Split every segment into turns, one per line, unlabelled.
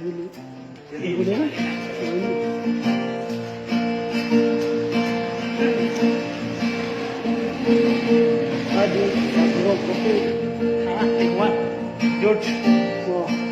boleh kan? Aduh, buruk kopi.
Igual. George.
Wah.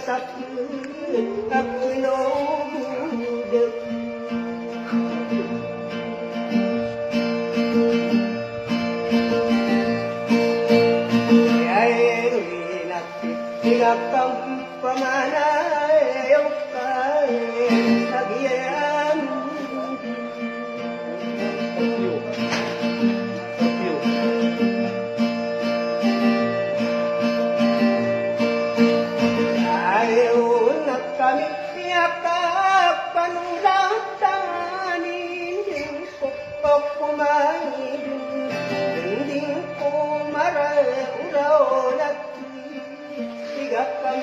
sakit aku nunggu. Ikam pamanay yung kasabihan. Ayaw na kami yakap panulatan, hindi ko kumain, hindi ko marauraw na akan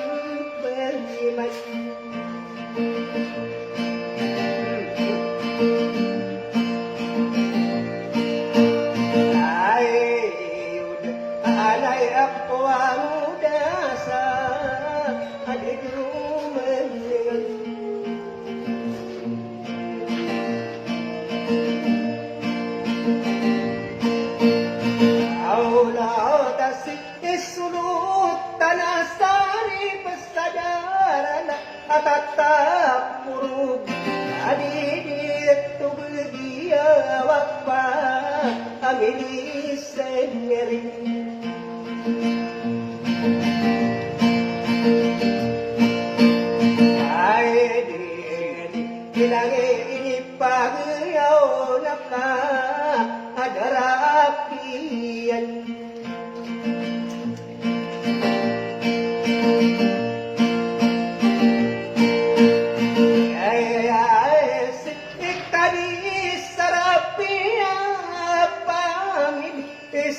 berjimat. Ayud, alay ako ang dasa, adik lumayan. Aula tasi isulut tanasa tatap murug adidit tu begia wapa amili sendiri Ilangi ini pagyaw naka adarapian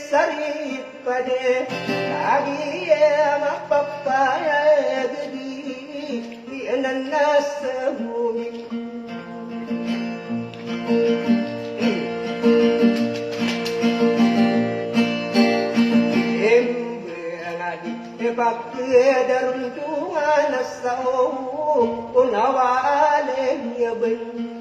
Sarit pada lagi mapapaya gedi di nanas bumi. Embengadi pakai daruntungan asau unawale ya ben.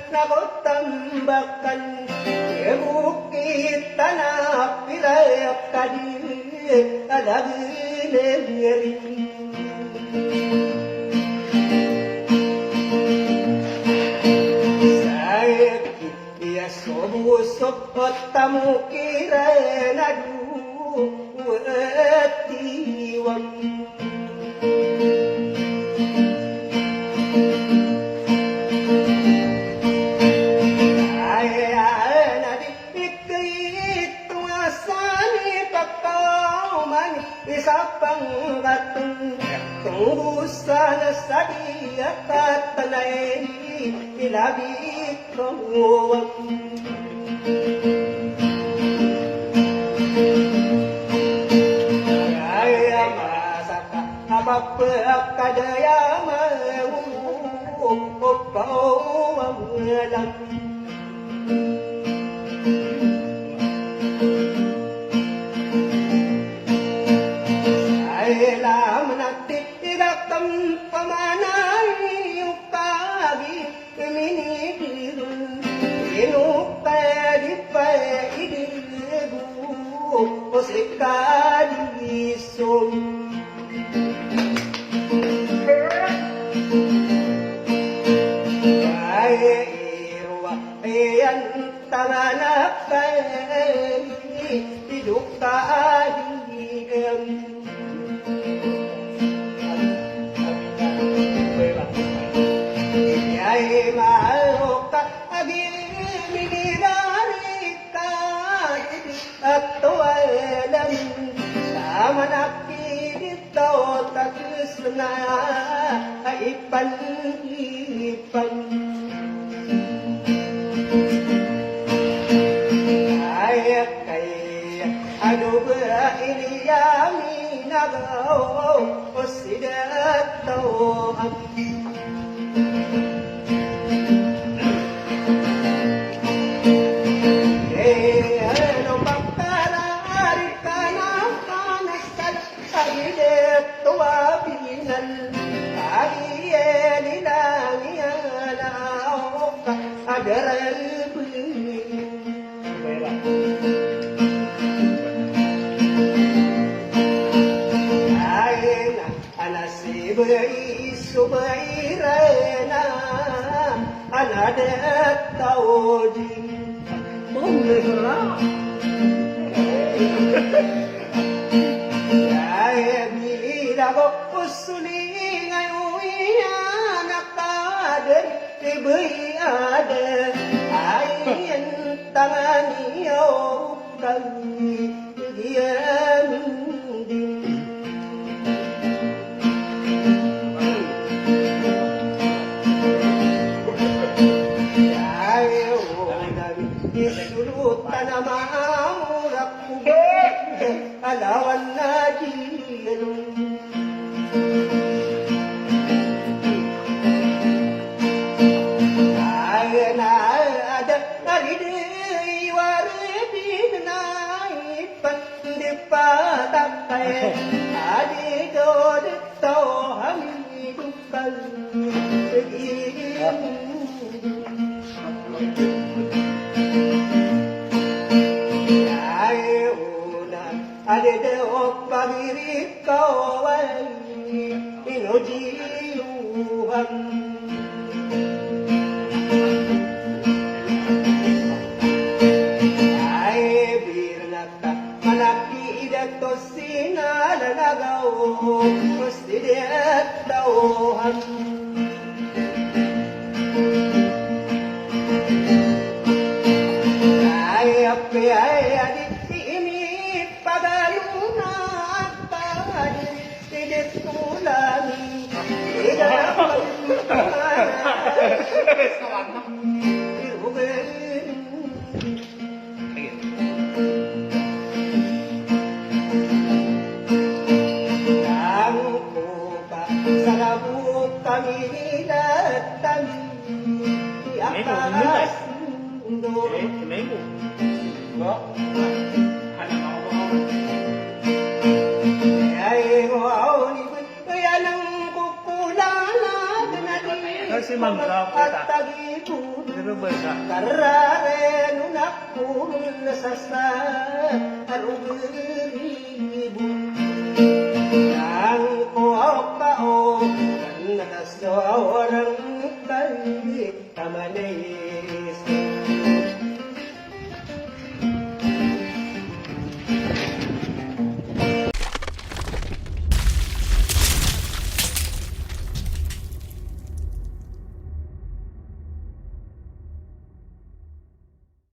Nako tambakan bukit tanah pirak kadir alagile ngeri saya dia sobu sokot tamu kira nadu etiwam Isapang gatong tunggusan sa diyakat tanay ilabit kong Kaya masaka mapakadaya mauupaw ang alam Alam natin irakam pamanay yung kagi minigirun inukadi pa idigu o sikadisong Kaya irwa ayan tanganak kay idukta adigam Ay maoka agimigirarika at tuwalam sama nakikita o takus na ay panipan Ay kaya ano ba iniyami nagaw o sidato ang Tuwa binan, ay nila adarabu
Pera.
Aina anasibai subairana anadat taudi
Boleh lah.
Jaya birago usuli ngayuya nakaden tibui ada ayen tangani yo kali dia mending Jaya unabi isulut tanamamurap alawan najiyalun ada aridi waridi naik pandipatakai adi god tau hamidukal Ade de opagiri kawai inojiuhan Ay birnata manaki idato sinalalagaw Kustidet dauhan Ay api ay adik ini pagaluna padi Tidak tulami Tidak Sarabuk kami datang di atas mundo.
Memo. Enggak. Anak mau.
Ay wow ni kaya nang kukulala
Kasi manggap
at
kita.
tagipun
Pero ba sa?
karare nunakul sasa arubiribun. Yang kau kan nakas orang kali tamanay